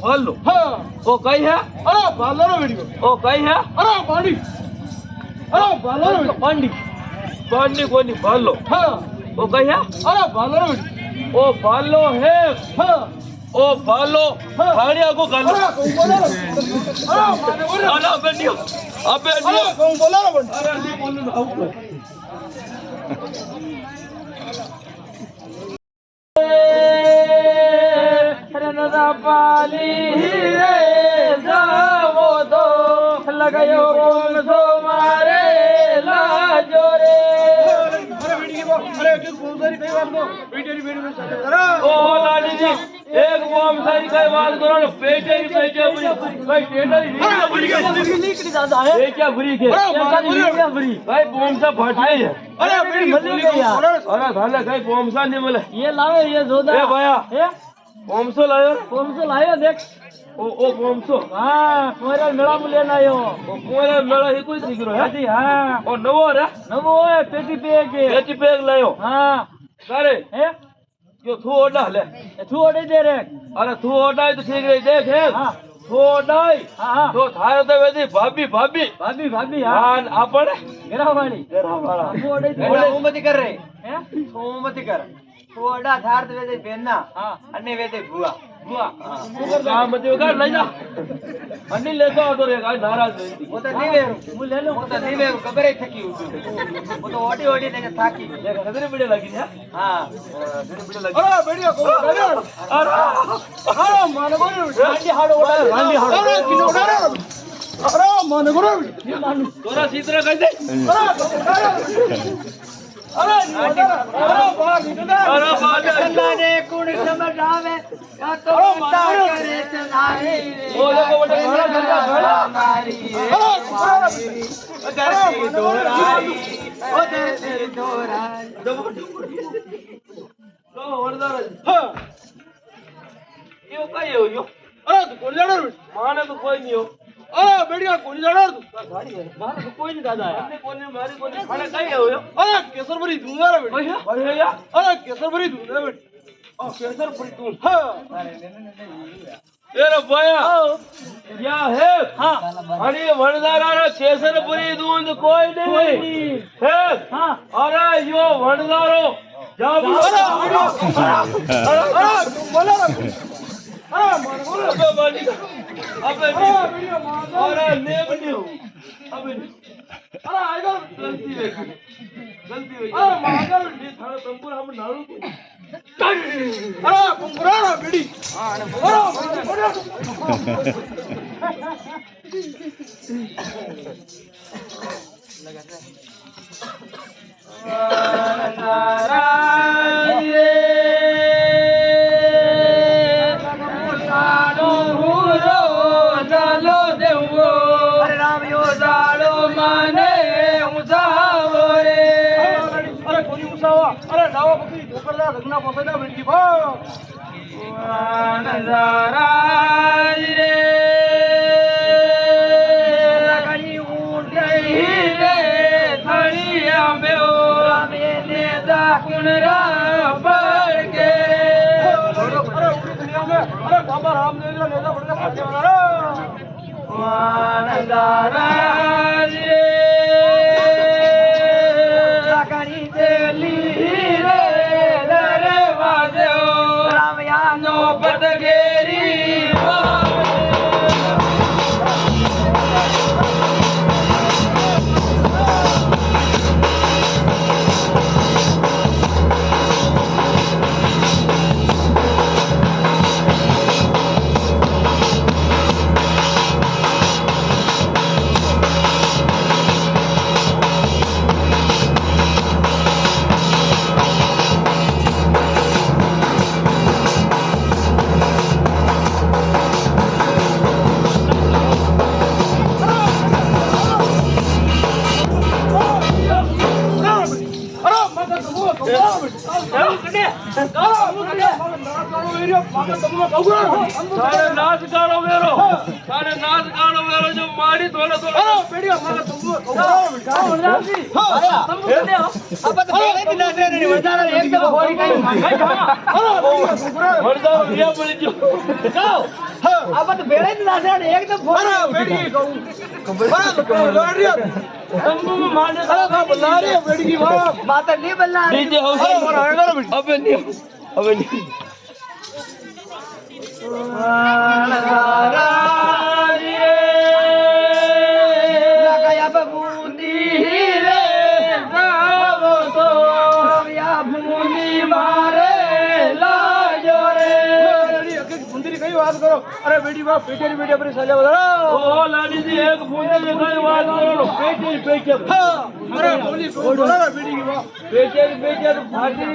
भालो हाँ ओ कई है अरे भालो रो वीडियो ओ कई है अरे पानी अरे भालो रो पांडी पांडी कोनी भालो हाँ ओ कई है अरे भालो रो वीडियो ओ भालो है हाँ ओ भालो खाने को गालो अरे कौन बोला रो अरे माने बोला अरे बेटियो अबे अरे कौन बोला रो अरे नहीं बोलू ना अरे नदा पाली रे जावो दो लगायो बोल सो मारे लाजो रे अरे वीडियो अरे एक कौन सारी कई बात को वीडियो में साथ करो ओ लाली जी एक बम सारी कई बात करो ना पेटे भाई टेंडर ही निकली ज्यादा है ये क्या बुरी के क्या बुरी भाई बम सा फट गई है अरे मेरी मिल गई यार अरे थाले कई बम सा नहीं मिले ये लावे ये जोदा ए भैया ए बमसो लायो देख ओ बमसो हां कोरे मेला में लेना आयो ओ कोरे मेला ही कोई दिख रहा है जी हां ओ नवो है पेटी पेग लायो हां सारे ए जो थू ओडा ले थू ओडे दे रे अरे थू ओडा तो ठीक रही देख है हां थू ओडाई हां तो थारे तो वेदी भाभी हां आपण गरावाणी थू ओडे दे सोमती कर रे हैं सोमती कर थोड़ा धार दे दे बेना हां अन्ने वेदे बुआ हां मते उधर ले जा अन्नी ले जाओ तो रे गाय नाराज वेदी वो तो नहीं वेरू मु ले लो वो तो नहीं वेरू खबर है थकी वो तो ओडी ने थाकी देख नजर बड़े लगी है हां नजर बड़े लगी अरे वीडियो को अरे अरे माने बोलो रांडी हाड़ो अरे किलो अरे माने बोलो तोरा सीतरा कह दे अरे बाहर निकल अरे अल्लाह ने कुण समझ आवे या तो बता करे चलाए ओ देखो बेटा घड़ा मारी अरे दोराई ओ दे दोराई तो वरदार हां यो कई हो यो अरे तू कोण जाणार माने तो कोई नहीं हो अरे बेटिया कोण जाणार तू गाड़ी है माने तो कोई नहीं दादा है अपने कोने मारी कोने खाना कई हो यो अरे केसर भरी दूंगा रे बेटी भैया अरे केसर भरी दूंगा बेटी ओ केसर पड़ी तू हां तेरा भैया क्या है हां अरे वणदारा रे केसरपुरी दूध कोई नहीं है हां अरे यो वणदारो जा अरे बोला अरे मार बोलो अबे बाली अबे वीडियो मार अरे ले बनियो अबे अरे आएगा गलती हुई अरे मार ये थारा तंबूर हम नाड़ू अरे कुंगरा बेटी अरे राम यो जाड़ो माने उजावो रे अरे कोनी उसावा अरे नावा बकरी ढोकरला रगना पसंदा बेटी भा नजारा रे कनी उड़ गई रे थड़िया में ओ रामे ने दा कुणरा पड़ के अरे पूरी दुनिया में अरे बाबा रामदेव का नेता बढ़ गया साथे वाला नजारा रे कनी देली रे दरवाजे राम या नौबत गेरी सारे नाच गानो मेरो जो मारी थोड़ा थोड़ा अरे बेड़ी हमारा तंबू बेटा વનરામજી તંબુ કરી દો अब तो बेड़े की नजर नहीं वरदान एक दफा गोली कहीं मरदा रिया बोली जो जाओ अब तो बेड़े की नजर एक दफा अरे बेड़ी कहूं बड़ा लड़ रही तंबू में मारने अरे का बल्ला रही है बेड़ी की वाह माता नहीं बल्ला रही डीजे हाउस अबे नहीं अबे नहीं लगाया बबूंदी रे जावो तो या बूंदी मारे लाजो रे बूंदी कई बात करो अरे बेटी बाप पेटे बेटे अपनी सजा बता ओ लाडी जी एक बूंदे में कई बात करो पेटे अरे बोली बोलो बेटी की बाप पेटे तो फाटी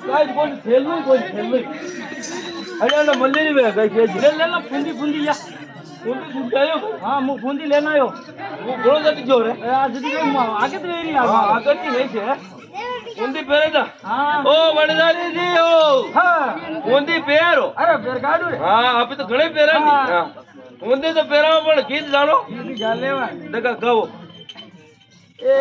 काई कोई खेलनो अरे ना मल्ली में कई के ले ले फुंदी या फुंदी आयो હા હું ફૂંદી લેન આવ્યો वो घोड़ो जट जो रे આ જદી આગે તો એરી हां आकर नहीं है छे फुंदी पेरे जा હા ओ वडदारी जी ओ હા फुंदी पेरो અરે ફેર કાઢું રે हां आपे तो घणे पेरा नी हां फुंदी तो पेरा पण गीत जानो ઈ ગાલ લેવા देखा गाओ એ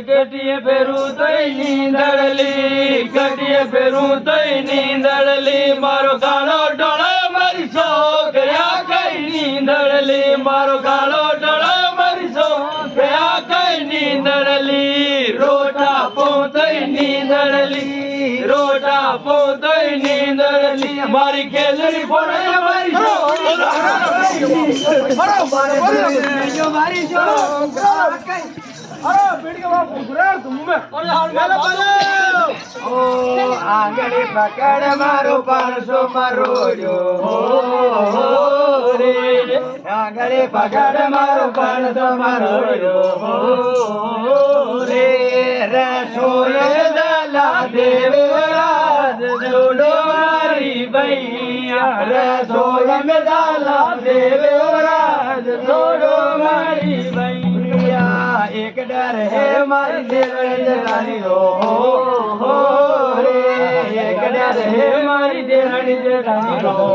ગટીએ ફેરું તઈ નીંદળલી ગટીએ ફેરું તઈ નીંદળલી મારો ગાળો ડોળે મારી છોકરા કઈ નીંદળલી મારો ગાળો ડોળે મારી છોકરા કઈ નીંદળલી રોટા પોતઈ નીંદળલી રોટા પોતઈ નીંદળલી મારી કેલરી ફોડે મારી છોકરા મારી છોકરા કઈ अरे बेटी के बाप गुरार तुम में अरे ओ आंगणे पकड़ मारो 500 मरोड़ो रे आंगणे पकड़ मारो 500 मरोड़ो रे रसोई दला देवराज जोड़ो मारी भैया रसोई में दला देवराज जोड़ो मारी भैया एक डर है मारी देवरानी हो रे एक डर है मारी देवरानी हो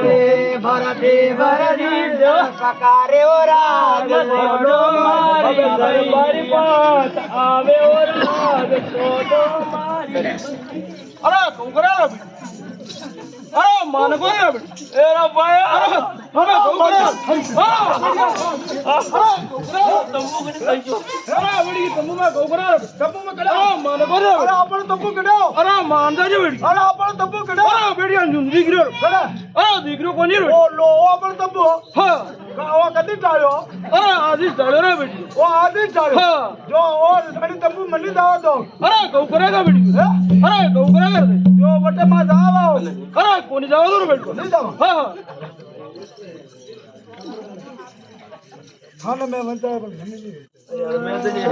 रे भरती भरती जो पकारे ओ राज छोड़ो मारी बारी बात आवे ओ राज छोड़ो मारी अरे गुरार अरे मान को रे एरा पाया अरे गुरार तंबू के तंजो अरे बेटी तंबू में गुरार तंबू में कड़ा मान को रे अरे अपन तंबू कड़ो अरे मान जा जे बेटी अरे अपन तंबू कड़ो अरे बेटी अंजुंदी गिरो कड़ा अरे दीकरो कोनी रे ओ लो अपन तंबू हां वो कदी डालो अरे आधी डालो रे बेटी वो आधी डालो हां जो वो बेटी तंबू मनी दाव दो अरे गुरार बेटी अरे गुरार दे जो बटे मा जाव अरे कोनी जाव दो बेटी नहीं जाव हां हाँ ना मैं बनता है पर नहीं यार मैं तो नहीं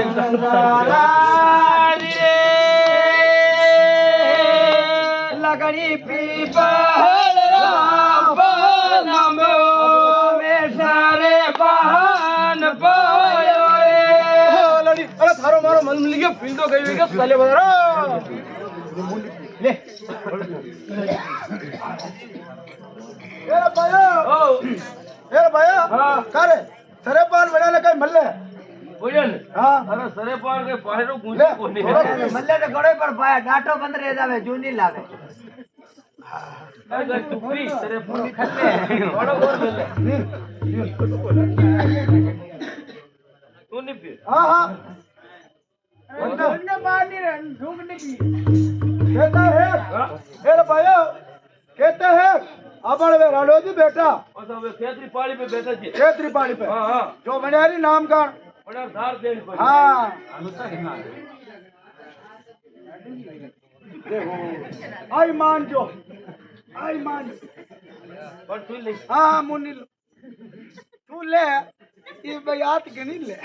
लगड़ी पीपल राम नाम में सारे बहन पायो रे लड़ी अरे थारो मारो मन मिल गया पिल तो गई हुई क्या साले बता ले ए भैया ओ ए भैया हाँ। करे सरे पान बड़ा ले कई मल्ले बोलिए हां अरे सरे पार के पाहरो ले पूछे कोनी मल्ले तो गड़े पर पाया डाटो बंद रह जावे जूनी लावे अगर टुपी सरे पूरी खले बड़ा बोल ले तू नहीं पी हां हां उन्ने मारनी रे ढूंढने की कहता है ए भैया कहते हैं अपन वे राणो जी बेटा और सब खेतरी पाड़ी पे बैठा जी क्षेत्री पानी पे हां हां जो मनियारी नाम का बड़ा धार देन पर हाँ आई मान जो आई मान पर तू ले हाँ मुन्नी तू ले ये बयात के नहीं ले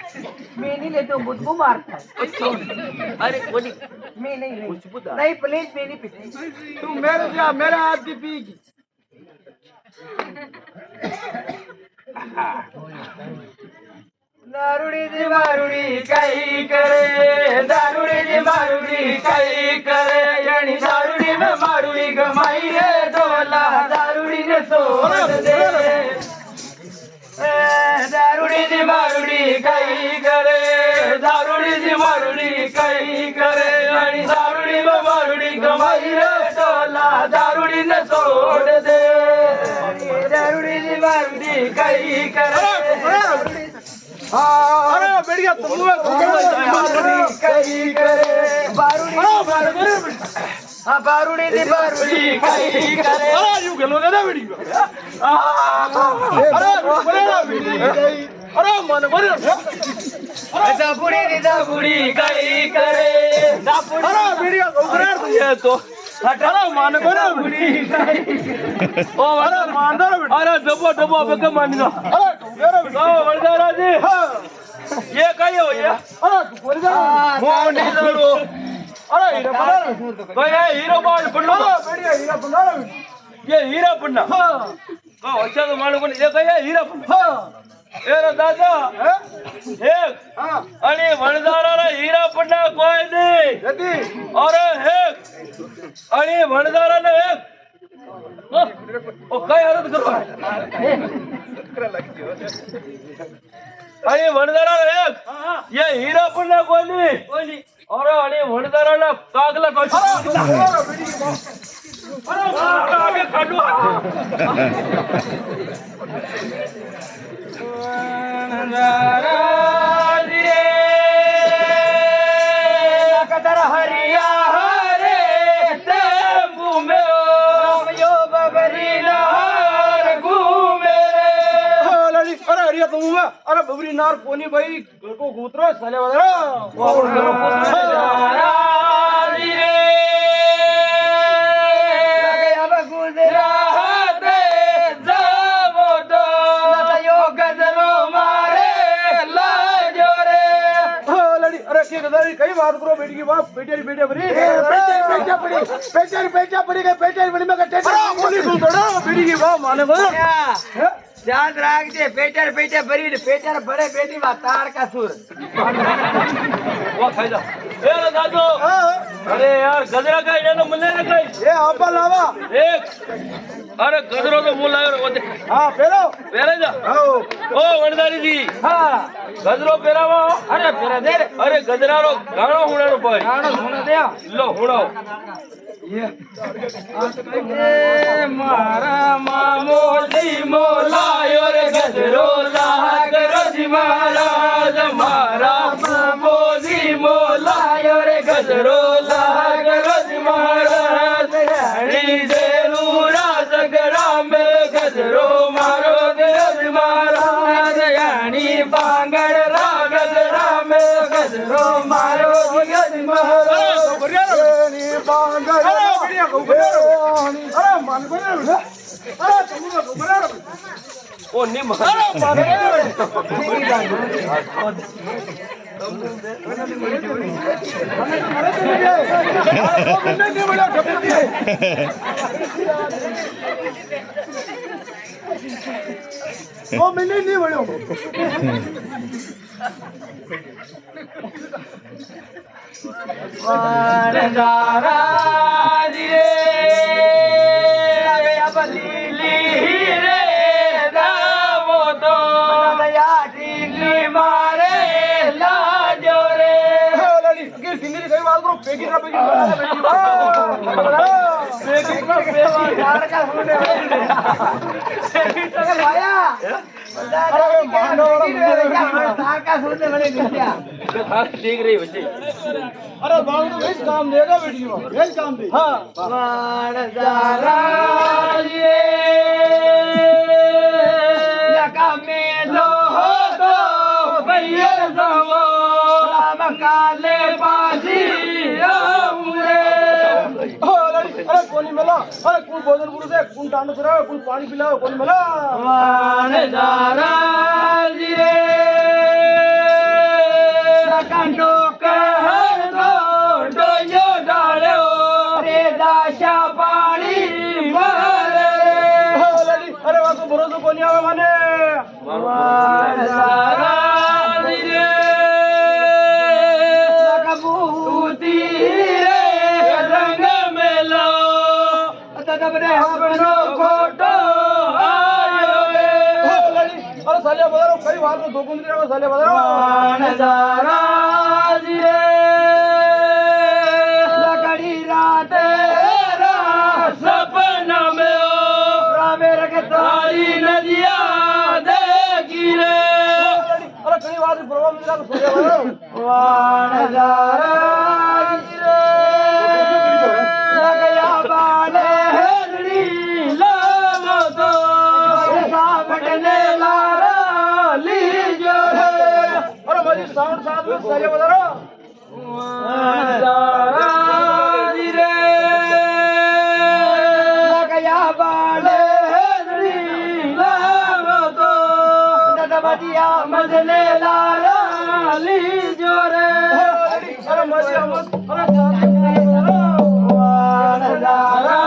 मैं नहीं लेता हूँ मुझको मारता है अरे कोनी मैं नहीं ले कुछ बता नहीं प्लीज मैं नहीं पीती तू मेरे जा मेरा हाथ की पीगी दारूड़ी जी मारूड़ी कई करे दारूड़ी जी मारूड़ी कई करे यानी दारूड़ी में मारूड़ी कमाई रे डोला दारूड़ी ने सोच दे કઈ કરે દારૂડી ની મારુડી કઈ કરે અણી દારૂડી માં મારુડી કમાઈ રે ટોલા દારૂડી ને છોડ દે દારૂડી ની મારુડી કઈ કરે અરે બેડિયા તંબુ में મારુડી કઈ કરે બારુડી હા બારુડી ની બારુડી કઈ કરે અરે યુ ગેલો ને બેડિયો અરે બોલેલા બેડિયો અરે મને બોલે દાપુડી ની દાપુડી કઈ કરે દાપુડી અરે બેડિયા ગોગરાર એ તો અરે મને બોલે ઓ અરે માંડર અરે ડબ્બો ડબ્બો બેકે માની દો અરે ગોગરાર ઓ વણજારાજી હા ये कहियो ये અરે બોલે જા હું નહીં જાણો અરે હીરા બનાવ તો ये हीरो बाण पन्नो અરે બેડિયા હીરા બનાવ ये हीरा पन्ना હા का अच्छा तो मालूम नहीं ये कहियो हीरा पन्ना હા ए रे दादा હે एक હા अरे वणजारा रे हीरा पन्ना कोई नहीं જતી अरे एक अरे वणजारा ने एक ओ कई हरत करो अरे वणजारा रे एक ये हीरा पन्ना कोई नहीं अरे अरे वणजारा ना कागला कोई अरे आगे काढू કદર હરિયા હરે તંબુ મે યો બબરી લહર ઘૂમે રે લડી અરે હરિયા તું મે અરે બબરી નાર કોની ભાઈ કો ગોત્રો સાલે વાળા રાજી રે અબ ગુજરાત જાવો તો યો ગજરો મારે લાજો રે લડી અરે કે ગદારી કઈ વાત કરો બેટી કી બાપ બેટી બેટી ભરી પેચા પડી ગઈ પેચા પડી મે કટે બોલી તું તોડા બેટી કી બાપ માને બોલ હે ધ્યાન રાખજે પેટર પેટે ભરી પેટર ભરે બેટી માં તાર કા સુર वो खाई जा ए रे दादो હા अरे यार गजरा का इन्हें तो मिलने ना कहीं એ આપા લાવા एक अरे गजरो तो मुंह लायो रे वो दे હા પેલો पहले जा આવો ओ वणदारी जी હા गजरो पहरावा અરે પેરા દે अरे गजरा रो गाणो हुणानो पाय ગાણો સુને દે लो हुणाओ મારા મામોજી મોલાયો રે ગજરો લાગરો જી મહારાજ મારા મામોજી મોલાયો રે ગજરો લાગરો જી મહારાજ હણી દેલું રાજ ગરામે ગજરો મારો દેવ મહારાજ હણી બાંગડ રાગજ રામે ગજરો મારો દેવ મહારાજ ની બાંગર અરે બેડિયા ગોબરાર અરે માન ગોબરાર અરે તું મે ગોબરાર ओ निम અરે માન ગોબરાર ઓ મિલી નહીં વળ્યો રાજી રે ગયા બલીલી રે દાવો તો ગયા ઢીલી મારે લાજો રે લડી કે સિંગરી કઈ વાત કરો પેકી ના પેકી પેકી ના પેકી ઝાડકા સુને ભાયા અરે માંડો ઝાડકા સુને મને ગયા ठीक रही बच्ची अरे बाबू तो यही काम देगा बेटी को यही काम दे हाँ काले पासी अरे कोनी मिला अरे कौन भोजन पुरुष है कौन टांड सुराओ कौन पानी पिलाओ कौन मिला कांडो कह दो डोयो डालो रे दाशा पानी मारे अरे वाको भरोसा कोनी आवे माने कबूती रे रंग मेलो तदबरे हमनो खोटो आयो रे અરે સાલિયા બધારો કઈ વાતનું ધોકું નથી આવે સાલિયા બધારો વાણજારાજી રે લગડી રાતે સપના મેં રામે રખે તારી નદિયા દેખી રે અરે કઈ વાત પ્રવાહ નથી આવે સાલિયા બધારો વાણજારાજી રે લગયા બાને હેલડી લાવો તો સાવટને લારા લીજો રે અરે મારી સાઉન્ડ સાથ સાલિયા બધારો વાણજારાજી રે લગયા બાને હેલડી લાવો તો નદમદિયા મજને લારા લીજો રે અરે મારી અમર અરે સાલિયા બધારો વાણજારા